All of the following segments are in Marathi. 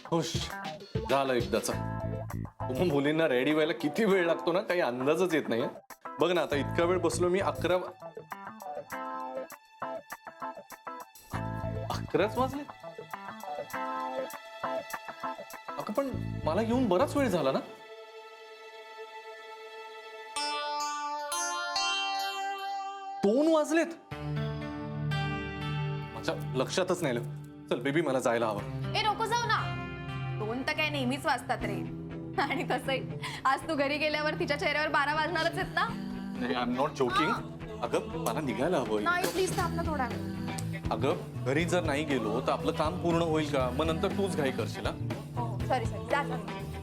खुश झालं एकदाच. तुम्ही मुलींना रेडी व्हायला किती वेळ लागतो ना, काही अंदाजच येत नाही. बघ ना, आता इतका वेळ बसलो मी. 11च वाजले. अगं पण मला येऊन बराच वेळ झाला ना. दोन वाजलेत. माझ्या लक्षातच नाही. चल बेबी, मला जायला हवं. ए नको जाऊ ना. 2 तर काय नेहमीच वाजतात रे. आणि तसंही आज तू घरी गेल्यावर तिच्या चेहऱ्यावर 12 वाजणारच आहेत ना. I am not joking. अगं मला निघायला हवं. नाही प्लीज थांब ना थोडा. अगं घरी जर नाही गेलो तर आपलं काम पूर्ण होईल का? मग नंतर तूच घाई करशील. हो सॉरी सॉरी. जा जा.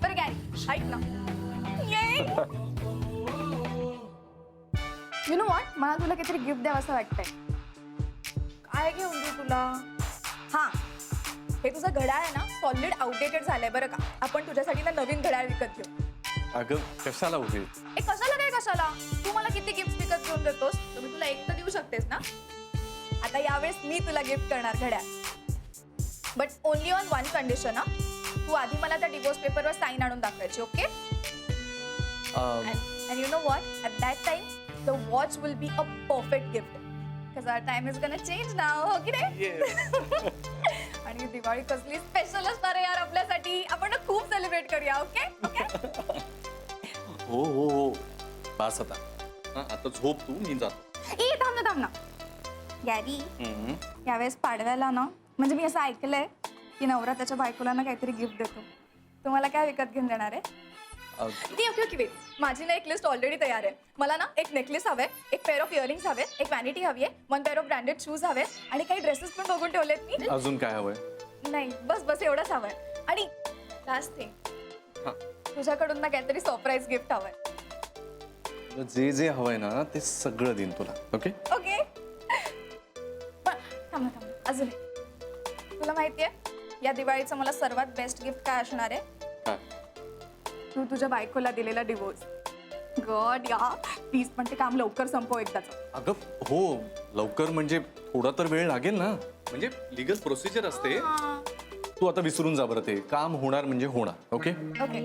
बरं काय ऐक ना. ये यू नो व्हॉट, मला तुला काहीतरी गिफ्ट द्यावं असं वाटतंय. काय घेऊन देऊ तुला? हा, हे तुझं घड्याळ आहे ना, सॉलिड आउटडेटेड झालंय बरं का. आपण तुझ्यासाठी ना नवीन घड्याळ विकत घेऊ. अगं कशाला उभे? ए कशाला काय कशाला? तू मला किती गिफ्ट विकत घेऊन देतोस, तर मी तुला एक तर देऊ शकतेस ना. आता यावेळेस मी तुला गिफ्ट करणार घड्याळ, but only on one condition. हा, तू आधी मला त्या डिवोर्स पेपरवर साईन आणून दाखवायची. Okay? and you know what, at that time the watch will be a perfect gift because our time is gonna change now. हो की नाही? आणि दिवाळी कसली स्पेशल असणार आहे यार आपल्यासाठी. आपण ना खूप सेलिब्रेट करूया. Okay okay. हो हो हो, बस आता. आता झोप तू, मी जातो. ए थांब ना थांब ना गॅरी. यावेळेस पाडव्याला ना, म्हणजे मी असं ऐकलंय की नवरा त्याच्या बायकोला ना काहीतरी गिफ्ट देतो. तुम्हाला काय विकत घेऊन देणार आहे? ओके ओके वेट, माझी ना एक लिस्ट ऑलरेडी तयार आहे. मला ना एक नेकलेस हवे, एक पेअर ऑफ इयरिंग्स हवे, एक वॅनिटी हवी आहे, 1 पेअर ऑफ ब्रँडेड शूज हवे आणि काही ड्रेसेस पण बघून ठेवलेत मी. अजून काय हवंय? नाही बस बस एवढंच हवंय. आणि लास्ट थिंग, तुझ्याकडून ना काहीतरी सरप्राईज गिफ्ट हवंय. जे जे हवंय ना ते सगळं देईन तुला. Okay okay. थांब थांब अजून तुला माहितीये या दिवाळीचं मला सर्वात बेस्ट गिफ्ट काय असणार आहे? काय? तू तुझ्या बायकोला दिलेला डिवोर्स. गॉड या प्लीज, पण ते काम लवकर संपव एकदाच. अगं हो, लवकर म्हणजे थोडा तर वेळ लागेल ना. म्हणजे लिगल प्रोसिजर असते. तू आता विसरून जा बरं. ते काम होणार म्हणजे होणार. ओके ओके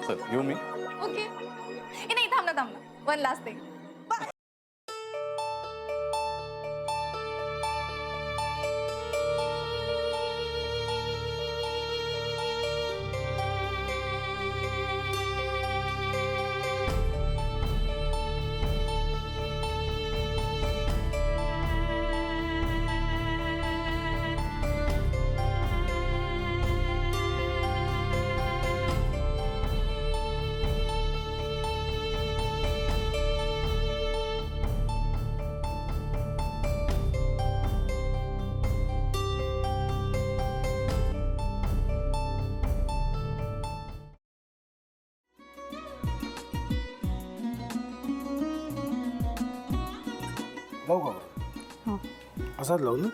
चल येऊ मी. ओके. नाही थांब ना थांब ना, वन लास्ट थिंग. लावू का? असाच लावू ना.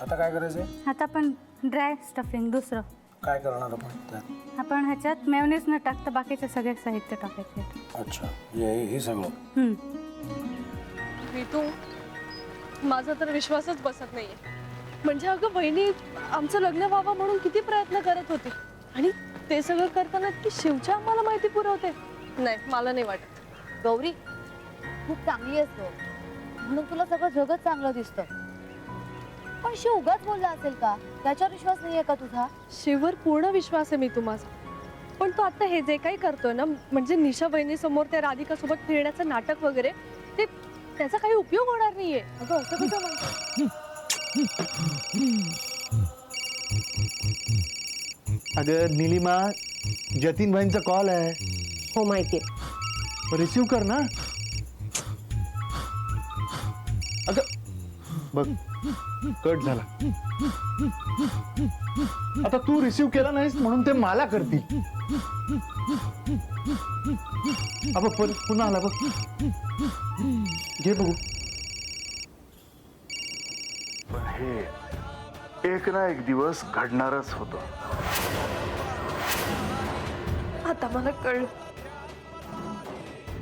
आता काय करायचंय? आता आपण ड्राय स्टफिंग दुसरं काय करणार आपण त्यात? आपण ह्याच्यात मेयोनीज न टाकता बाकीचे सगळे साहित्य टाकायचे. अच्छा, हे सगळं. ऋतू, माझा तर विश्वासच बसत नाहीये. म्हणजे अगं बहिणी आमचं लग्न व्हावं म्हणून किती प्रयत्न करत होती आणि ते सगळं करताना ती शिवच्या आम्हाला माहिती पुरवते. नाही, मला नाही वाटत. गौरी खूप चांगली आहेस गं, म्हणून तुला सगळं जगत चांगलं दिसतं. पण शिव उगाच बोलला असेल का? त्याच्यावर विश्वास नाहीये का तुझा? शिववर पूर्ण विश्वास आहे मी तुम्हाला. पण तो आता हे जे काही करतोय ना, म्हणजे निशा बहिणी समोर त्या राधिका सोबत फिरण्याचं नाटक वगैरे, ते त्याचा काही उपयोग होणार नाहीये. अगं असं कसं म्हणतो? अगं नीलिमा, जतीन भाईंचा कॉल आहे. हो माहितीये. रिसीव कर ना. अगं बघ कट झाला. आता तू रिसीव्ह केला नाहीस म्हणून ते मला करतील. अब पुन्हा आला बघ. घे बघू. पण हे एक ना एक दिवस घडणारच होतं. आता मला कळलं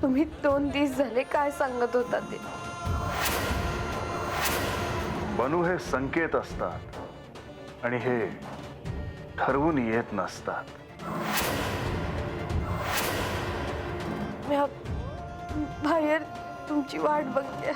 तुम्ही 2 दिवस झाले काय सांगत होता ते. बनू हे संकेत असतात आणि हे ठरवून येत नसतात. मी बाहेर तुमची वाट बघते.